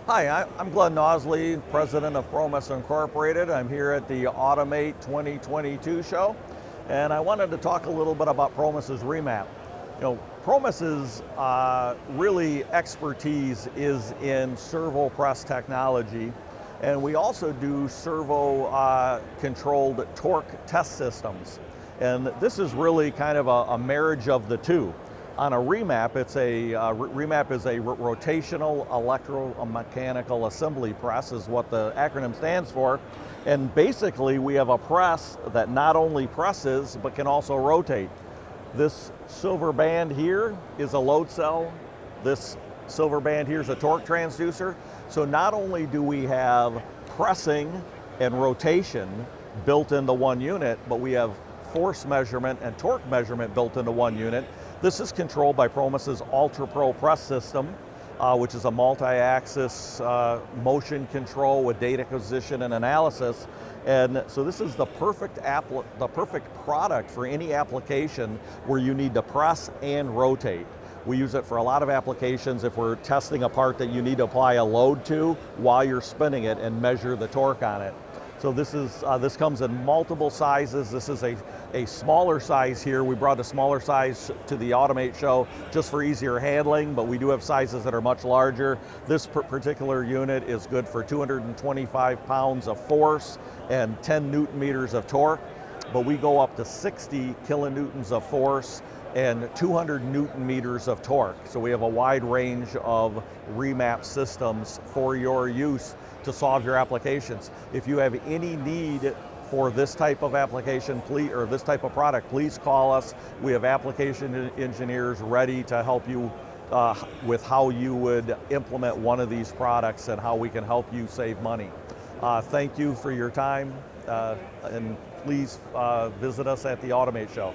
Hi, I'm Glenn Nausley, president of Promess Incorporated. I'm here at the Automate 2022 show, and I wanted to talk a little bit about Promess's REMAP. Promess's really expertise is in servo press technology, and we also do servo controlled torque test systems. And this is really kind of a marriage of the two. On a REMAP, REMAP is a rotational electromechanical assembly press, is what the acronym stands for. And basically, we have a press that not only presses but can also rotate. This silver band here is a load cell. This silver band here is a torque transducer. So not only do we have pressing and rotation built into one unit, but we have force measurement and torque measurement built into one unit. This is controlled by Promess's Ultra Pro press system, which is a multi-axis motion control with data acquisition and analysis. And so this is the perfect product for any application where you need to press and rotate. We use it for a lot of applications if we're testing a part that you need to apply a load to while you're spinning it and measure the torque on it. So this comes in multiple sizes. This is a smaller size here. We brought a smaller size to the Automate show just for easier handling, but we do have sizes that are much larger. This particular unit is good for 225 pounds of force and 10 Newton meters of torque, but we go up to 60 kilonewtons of force and 200 Newton meters of torque. So we have a wide range of REMAP systems for your use to solve your applications. If you have any need for this type of application, or this type of product, please call us. We have application engineers ready to help you with how you would implement one of these products and how we can help you save money. Thank you for your time, and please visit us at the Automate show.